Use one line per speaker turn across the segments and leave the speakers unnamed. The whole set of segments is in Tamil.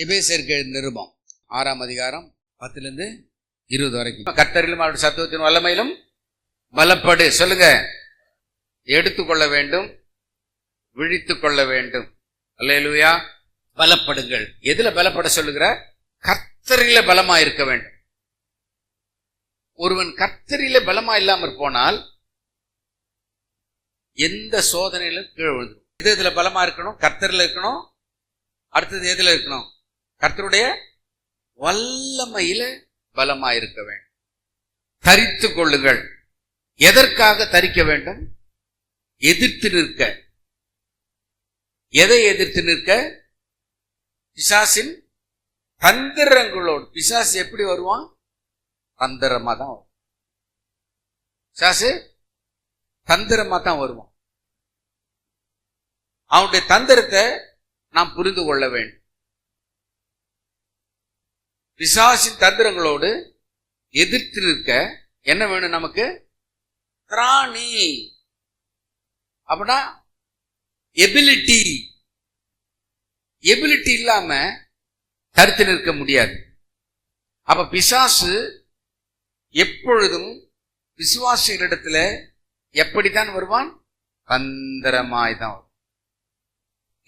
எபேசியருக்கு நிருபம் 6ஆம் அதிகாரம் 10 - 20 வரைக்கும். கர்த்தரிலும் அவருடைய சத்துவத்தின் வல்லமையிலும் பலப்படு. சொல்லுங்க. எடுத்துக்கொள்ள வேண்டும், விழித்துக் கொள்ள வேண்டும். அல்லேலூயா. பலப்படுங்கள். எதுல பலப்பட சொல்லுகிற? கர்த்தரில பலமா இருக்க வேண்டும். ஒருவன் கர்த்தரில பலமா இல்லாமற் போனால் எந்த சோதனையிலும் கீழ் விழுந்துடும். எதுல பலமா இருக்கணும்? கர்த்தரில் இருக்கணும். அடுத்தது எதுல இருக்கணும்? கர்த்தருடைய வல்லமையில பலமா இருக்க வேண்டும். தரித்து கொள்ளுங்கள். எதற்காக தரிக்க வேண்டும்? எதிர்த்து நிற்க. எதை எதிர்த்து நிற்க? பிசாசின் தந்திரங்களோடு. பிசாசு எப்படி வருவான்? தந்திரமா தான் வரும். பிசாசு தந்திரமா தான் வருவான். அவனுடைய தந்திரத்தை நாம் புரிந்து கொள்ள வேண்டும். பிசாசின் தந்திரங்களோடு எதிர்த்து நிற்க என்ன வேணும் நமக்கு? திராணி. அப்படின்னா எபிலிட்டி. எபிலிட்டி இல்லாம தரித்து நிற்க முடியாது. அப்ப பிசாசு எப்பொழுதும் விசுவாசிகளிடத்துல எப்படித்தான் வருவான்? தந்திரமாய்தான் வரும்.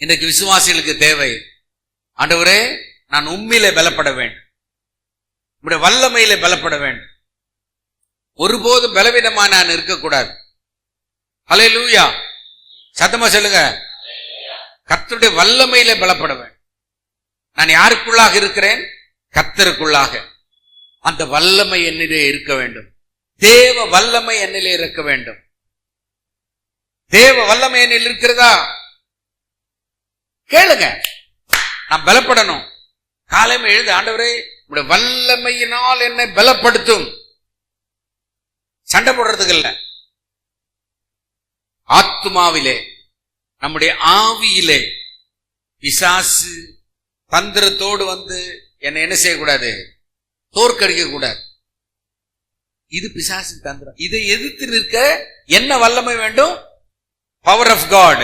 இன்றைக்கு விசுவாசிகளுக்கு தேவை, ஆண்டவரே நான் உம்மிலே பலப்பட வேண்டும், உம்முடைய வல்லமையிலே பலப்பட வேண்டும். ஒருபோதும் பலவீனமா நான் இருக்கக்கூடாது. ஹல்லேலூயா. சத்தமா சொல்லுங்க. கர்த்தருடைய வல்லமையிலே பலப்பட வேண்டும். நான் யாருக்குள்ளாக இருக்கிறேன்? கர்த்தருக்குள்ளாக. அந்த வல்லமை என்னிலே இருக்க வேண்டும். தேவ வல்லமை என்னிலே இருக்க வேண்டும். தேவ வல்லமை என்னில் இருக்கிறதா? கேளுங்க. நான் பலப்படணும். காலையில எழுந்து, ஆண்டவரே உடைய வல்லமையினால் என்னை பலப்படுத்தும். சண்டை போடுறதுக்கு இல்ல. ஆத்துமாவிலே, நம்முடைய ஆவியிலே பிசாசு தந்திரத்தோடு வந்து என்னை என்ன செய்யக்கூடாது? தோற்கடிக்க கூடாது. இது பிசாசு தந்திரம். இதை எதிர்த்து நிற்க என்ன வல்லமை வேண்டும்? Power of God,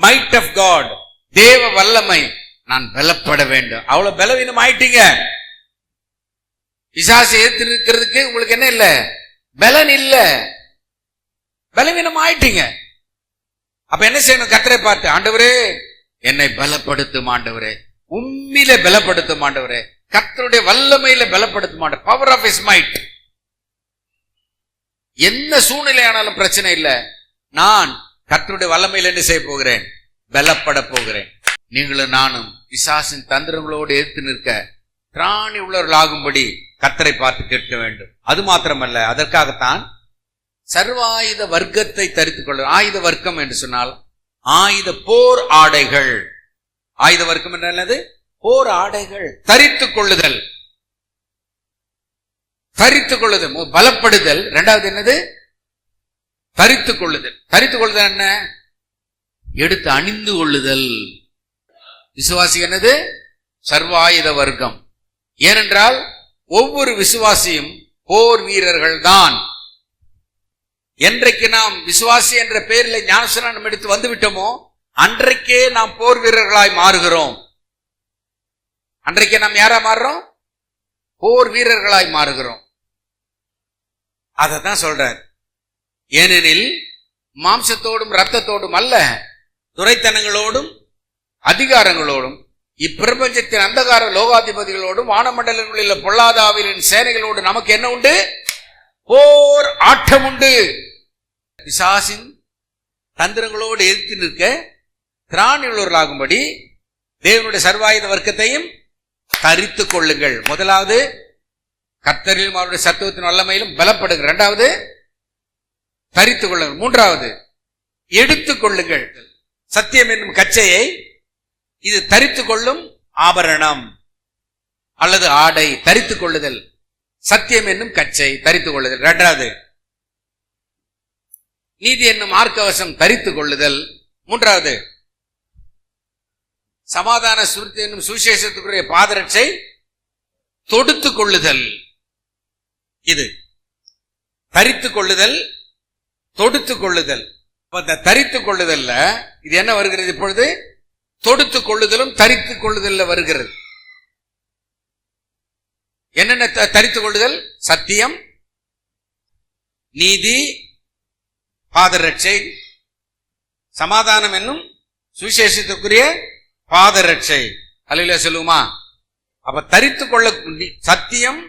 might of God, தேவ வல்லமை. நான் பலப்பட வேண்டும். அவ்வளவு பலவீனம் ஆயிட்டீங்க. பிசாசு எதிர்த்து நிற்கிறதுக்கு உங்களுக்கு என்ன இல்ல? பலன் இல்ல. பலவீனம் ஆயிட்டீங்க. அப்ப என்ன செய்யணும்? கர்த்தரை பார்த்து, ஆண்டவரே என்னை பலப்படுத்தும், ஆண்டவரே உம்மிலே பலப்படுத்தும், ஆண்டவரே கர்த்தருடைய வல்லமையில பலப்படுத்தும், ஆண்டவரே பவர் ஆஃப் ஹிஸ் மைட். என்ன சூழ்நிலையானாலும் பிரச்சனை இல்லை. நான் கர்த்தருடைய வல்லமையில என்ன செய்ய போகிறேன்? பலப்பட போகிறேன். நீங்களும் நானும் பிசாசின் தந்திரங்களோடு எதிர்த்து நிற்க திராணி உள்ளவர்களாகும்படி கர்த்தரை பார்த்து கேட்க வேண்டும். அது மாத்திரமல்ல, அதற்காகத்தான் சர்வாயுத வர்க்கத்தை தரித்துக் கொள்ள. ஆயுத வர்க்கம் என்று சொன்னால் ஆயுத போர் ஆடைகள். ஆயுத வர்க்கம் என்னது? போர் ஆடைகள். தரித்துக் கொள்ளுதல். தரித்துக் கொள்ளுதல் பலப்படுதல். இரண்டாவது என்னது? தரித்துக் கொள்ளுதல். தரித்துக் கொள்ளுதல் என்ன? எடுத்து அணிந்து கொள்ளுதல். விசுவாசி என்னது? சர்வாயுத வர்க்கம். ஏனென்றால் ஒவ்வொரு விசுவாசியும் போர் வீரர்கள் தான். என்றைக்கு நாம் விசுவாசி என்ற பெயரில் ஞானஸ்நானம் எடுத்து வந்து விட்டோமோ அன்றைக்கே நாம் போர் வீரர்களாய் மாறுகிறோம். அன்றைக்கே நாம் யாரா மாறுறோம்? போர் வீரர்களாய் மாறுகிறோம். அதத்தான் சொல்றார். ஏனெனில் மாம்சத்தோடும் இரத்தத்தோடும் அல்ல, துரைத்தனங்களோடும் அதிகாரங்களோடும் இப்பிரபஞ்சத்தின் அந்தகார லோகாதிபதிகளோடும் வானமண்டலங்களில் உள்ள பொல்லாத ஆவிகளின் சேனைகளோடு நமக்கு என்ன உண்டு? போர் ஆட்டம் உண்டு. பிசாசின் தந்திரங்களோடு எதிர்த்து நிற்க திராணி உள்ளவர்களாகும்படி தேவனுடைய சர்வாயுத வர்க்கத்தையும் தரித்துக் கொள்ளுங்கள். முதலாவது கர்த்தரிலும் அவருடைய சத்துவத்தின் வல்லமையிலும் பலப்படுங்கள். இரண்டாவது தரித்துக் கொள்ளுங்கள். மூன்றாவது எடுத்துக் கொள்ளுங்கள் சத்தியம் என்னும் கச்சையை. இது தரித்துக் கொள்ளும் ஆபரணம் அல்லது ஆடை. தரித்துக் கொள்ளுதல். சத்தியம் என்னும் கச்சை தரித்துக் கொள்ளுதல். இரண்டாவது நீதி என்னும் மார்க்கவசம் தரித்துக் கொள்ளுதல். மூன்றாவது சமாதான சுருத்தி என்னும் சுவிசேஷத்துக்குரிய பாதரட்சை தொடுத்துக் கொள்ளுதல். இது தரித்துக் கொள்ளுதல், தொடுத்துக் கொள்ளுதல். தரித்துக் கொள்ளுதல்ல இது என்ன வருகிறது? இப்பொழுது தொடுத்துக் கொள்ளுதலும் தரித்துக் கொள்ளுதல்ல வருகிறது. என்னென்ன தரித்துக் கொள்ளுதல்? சத்தியம், நீதி, பாதரட்சை, சமாதானம் என்னும் சுவிசேஷத்துக்குரிய பாதரட்சை. அல்லேலூயா சொல்லுமா? அப்ப தரித்துக் கொள்ள சத்தியம்,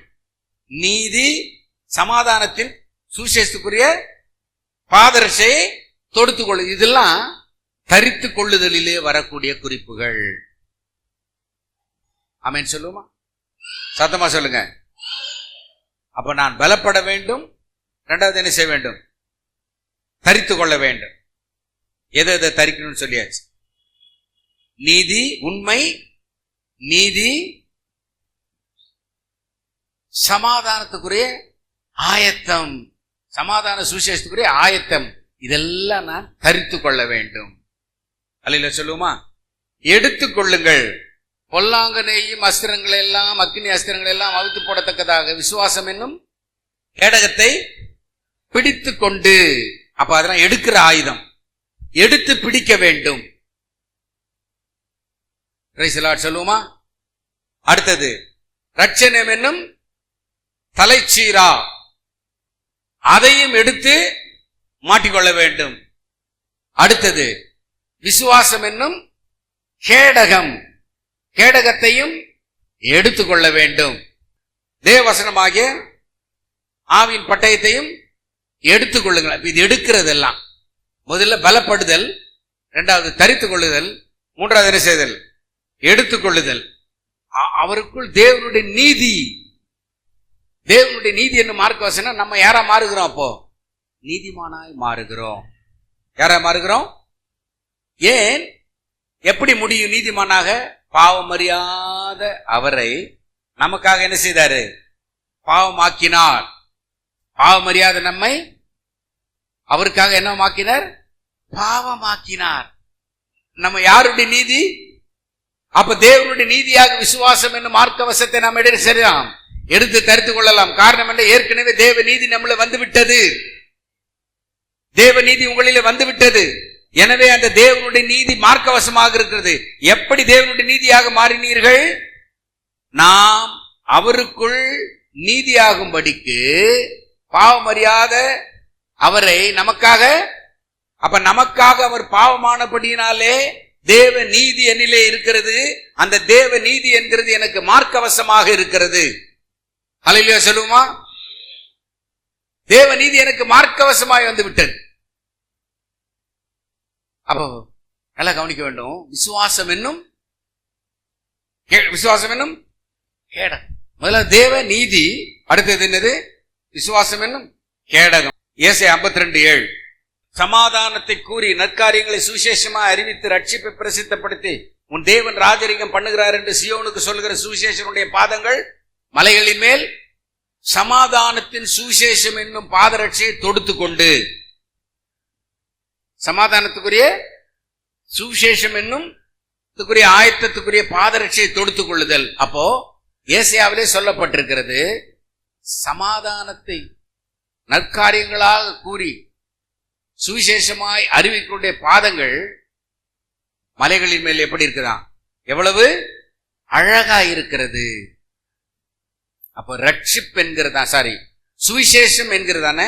நீதி, சமாதானத்தின் சுவிசேஷத்துக்குரிய பாதரட்சையை தொடுத்துக் கொள்ளு. இதெல்லாம் தரித்துக் கொள்ளுதலிலே வரக்கூடிய குறிப்புகள். ஆமென் சொல்லுமா? சத்தமா சொல்லுங்க. அப்ப நான் பலப்பட வேண்டும். இரண்டாவது என்ன செய்ய வேண்டும்? தரித்துக் கொள்ள வேண்டும். எதை எதை தரிக்கணும்னு சொல்லியாச்சு. நீதி, உண்மை, நீதி, சமாதானத்துக்குரிய ஆயத்தம், சமாதான சுவிசேஷத்துக்குரிய ஆயத்தம், இதெல்லாம் நான் தரித்துக் கொள்ள வேண்டும். அல்லேலூயா சொல்லுமா? எடுத்துக் கொள்ளுங்கள் பொல்லாங்கனையும் அஸ்திரங்களை எல்லாம், அக்கினி அஸ்திரங்களை எல்லாம் அவித்து போடத்தக்கதாக விசுவாசம் என்னும் கேடகத்தை பிடித்து கொண்டு. அப்ப அதெல்லாம் எடுக்கிற ஆயுதம், எடுத்து பிடிக்க வேண்டும். பிரைஸ் தி லார்ட் சொல்லுமா? அடுத்தது ரட்சணம் என்னும் தலைச்சீரா, அதையும் எடுத்து மாட்டிக்கொள்ள வேண்டும். அடுத்தது விசுவாசம் என்னும் கேடகம், கேடகத்தையும் எடுத்துக்கொள்ள வேண்டும். தேவவசனமாகிய ஆவியின் பட்டயத்தையும் எடுத்துக்கொள்ளுங்கள். இது எடுக்கிறதெல்லாம் முதல்ல பலப்படுதல், இரண்டாவது தரித்துக் கொள்ளுதல், மூன்றாவது என்ன செய்தல்? எடுத்துக்கொள்ளுதல். அவருக்குள் தேவனுடைய நீதி, தேவனுடைய நீதி என்ன மார்க்க வசனம். நம்ம யாரா மாறுகிறோம்? அப்போ நீதிமானாய் மாறுகிறோம். யாரா மாறுகிறோம்? ஏன்? எப்படி முடியும் நீதிமானாக? பாவம் அறியாத அவரை நமக்காக என்ன செய்தாரு? பாவமாக்கினார். பாவம் அறியாத நம்மை அவருக்காக என்ன மாக்கினார்? பாவமாக்கினார். நம்ம யாருடைய நீதி? அப்ப தேவனுடைய நீதியாக விசுவாசம் என்னும் மார்க்க வசத்தை நாம் எடுத்து தரித்துக் கொள்ளலாம். காரணம் என்ன? ஏற்கனவே தேவ நீதி நம்மள வந்து விட்டது. தேவ நீதி உங்களிலே வந்து விட்டது. எனவே அந்த தேவனுடைய நீதி மார்க்கவசமாக இருக்கிறது. எப்படி தேவனுடைய நீதியாக மாறினீர்கள்? நாம் அவருக்குள் நீதியாகும்படிக்கு பாவம் அறியாத அவரை நமக்காக, அப்ப நமக்காக அவர் பாவமானபடியினாலே தேவ நீதி என்னிலே இருக்கிறது. அந்த தேவ நீதி என்கிறது எனக்கு மார்க்கவசமாக இருக்கிறது. அல்லேலூயா சொல்லுமா? தேவ நீதி எனக்கு மார்க்கவசமாய் வந்து விட்டது. அப்போ நல்லா கவனிக்க வேண்டும். விசுவாசம் என்னும் கேடகம். முதல்ல தேவ நீதி, அடுத்தது என்னது? விசுவாசம் என்னும் கேடகம். ஏசாயா 52:7 சமாதானத்தை கூறி நற்காரியங்களை சுவிசேஷமா அறிவித்து ரட்சிப்பை பிரசித்தப்படுத்தி உன் தேவன் ராஜரிகம் பண்ணுகிறார் என்று சியோனுக்கு சொல்கிற சுவிசேஷனுடைய பாதங்கள் மலைகளின் மேல் சமாதானத்தின் சுவிசேஷம் என்னும் பாதரட்சியை தொடுத்து கொண்டு. சமாதானத்துக்குரிய சுவிசேஷம் என்னும் ஆயத்தத்துக்குரிய பாதரட்சியை தொடுத்துக் கொள்ளுதல். அப்போ ஏசாயாவிலே சொல்லப்பட்டிருக்கிறது, சமாதானத்தை நற்காரியங்களாக கூறி சுவிசேஷமாய் அறிவிக்கக்கூடிய பாதங்கள் மலைகளின் மேல் எப்படி இருக்குதான்? எவ்வளவு அழகா இருக்கிறது. அப்போ ரட்சிப் என்கிறதா, சுவிசேஷம் என்கிறதான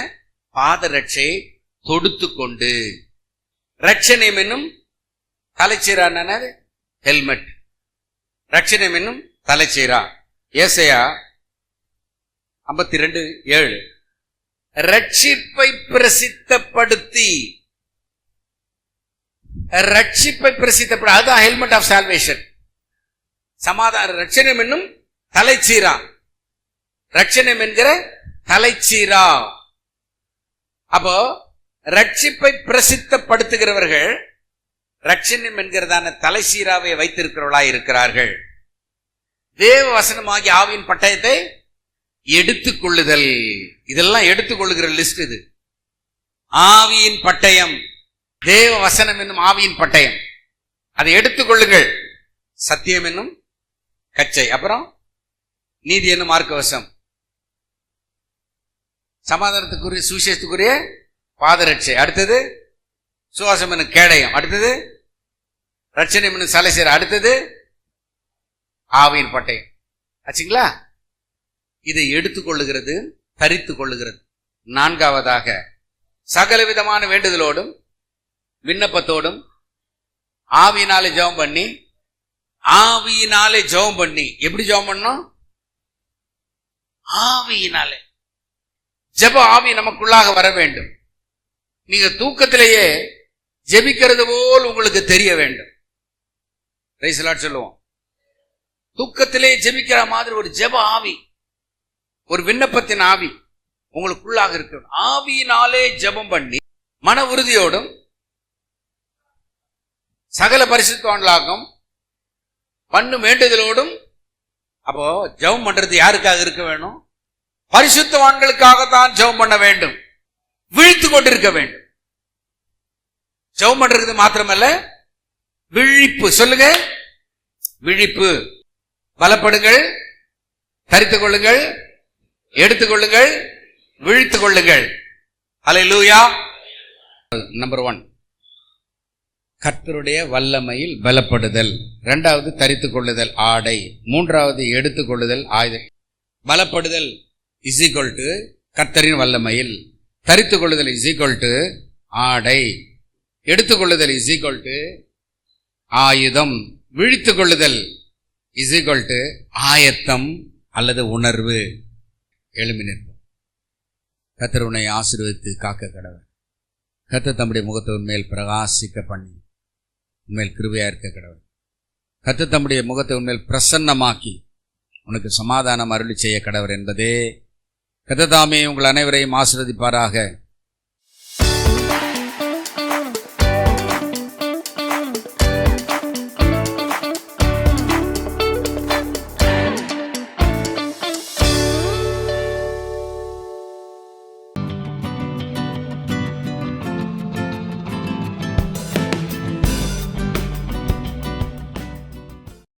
பாதரட்சையை தொடுத்து கொண்டு. ரட்சணம் என்னும் தலைச்சீரா, ஹெல்மெட். ரட்சணம் என்னும் தலைச்சீரா. ஏசாயா 52:7 ரட்சிப்பை பிரசித்தப்படுத்தி, ரட்சிப்பை பிரசித்தப்பட, அதுதான் ஹெல்மெட் ஆஃப் சால்வேஷன். சமாதான ரட்சணம் என்னும் தலைச்சீரா, ரட்சணம் என்கிற தலைச்சீரா. அப்போ ரட்சிப்பை பிரசித்தப்படுத்துகிறவர்கள் ரட்சணம் என்கிறதான தலைச்சீராவை வைத்திருக்கிறவர்களாய் இருக்கிறார்கள். தேவ வசனமாகி ஆவியின் பட்டயத்தை எடுத்துக் கொள்ளுதல், இதெல்லாம் எடுத்துக்கொள்ளுகிற லிஸ்ட் இது. ஆவியின் பட்டயம், தேவ வசனம் என்னும் ஆவியின் பட்டயம், அதை எடுத்துக்கொள்ளுங்கள். சத்தியம் என்னும் கச்சை, அப்புறம் நீதி என்னும் மார்க்கவசம், சமாதானத்துக்குரிய சுவிசேஷத்துக்குரிய பாதரட்சை, அடுத்தது சுவாசம் என்னும் கேடயம், அடுத்தது ரட்சணம் என்னும் சலைசீர், அடுத்தது ஆவியின் பட்டயம். ஆச்சுங்களா? இதை எடுத்துக்கொள்ளுகிறது, தரித்து கொள்ளுகிறது. நான்காவதாக, சகலவிதமான வேண்டுதலோடும் விண்ணப்பத்தோடும் ஆவியினாலே ஜெபம் பண்ணி, ஆவியினாலே ஜெபம் பண்ணி. எப்படி ஜெபம் பண்ணோம்? ஆவியினாலே. ஜெப ஆவி நமக்குள்ளாக வர வேண்டும். நீங்க தூக்கத்திலேயே ஜெபிக்கிறது போல் உங்களுக்கு தெரிய வேண்டும். பிரைஸ் தி லார்ட் சொல்லுவோம். தூக்கத்திலே ஜெபிக்கிற மாதிரி ஒரு ஜெப ஆவி, ஒரு விண்ணப்பத்தின் ஆவி உங்களுக்குள்ளாக இருக்க. ஆவியினாலே ஜெபம் பண்ணி மன உறுதியோடும் சகல பரிசுத்தவான்களாகும் பண்ணும் வேண்டுதலோடும். அப்போ ஜெபம் பண்றது யாருக்காக இருக்க வேணும்? பரிசுத்தவான்களுக்காகத்தான் ஜெபம் பண்ண வேண்டும். விழித்து கொண்டிருக்க வேண்டும். ஜெபம் பண்றது மாத்திரமல்ல, விழிப்பு. சொல்லுங்க, விழிப்பு. பலப்படுங்கள், தரித்துக் கொள்ளுங்கள், எடுத்துக்கொள்ளுங்கள், விழித்துக் கொள்ளுங்கள். ஹல்லேலூயா. நம்பர் 1, கர்த்தருடைய வல்லமையில் பலப்படுதல். 2வது தரித்துக் கொள்ளுதல், ஆடை. 3வது எடுத்துக்கொள்ளுதல், ஆயுதம். பலப்படுதல் இஸ் ஈக்வல் டு கர்த்தரின் வல்லமையில், தரித்துக் கொள்ளுதல் இஸ் ஈக்வல் டு ஆடை, எடுத்துக்கொள்ளுதல் இஸ் ஈக்வல் டு ஆயுதம், விழித்துக் கொள்ளுதல் இஸ் ஈக்வல் டு ஆயத்தம் அல்லது உணர்வு. எழும்பி நிற்போம். கர்த்தர் உன்னை ஆசீர்வதித்து காக்க கடவர். கர்த்தர் தம்முடைய முகத்தை உன்மேல் பிரகாசிக்க பண்ணி உன்மேல் கிருபையா இருக்க கடவர். கர்த்தர் தம்முடைய முகத்தை உன்மேல் பிரசன்னமாக்கி உனக்கு சமாதானம் அருளி செய்ய கடவர் என்பதே. கர்த்தர் தாமே உங்கள் அனைவரையும் ஆசீர்வதிப்பாராக.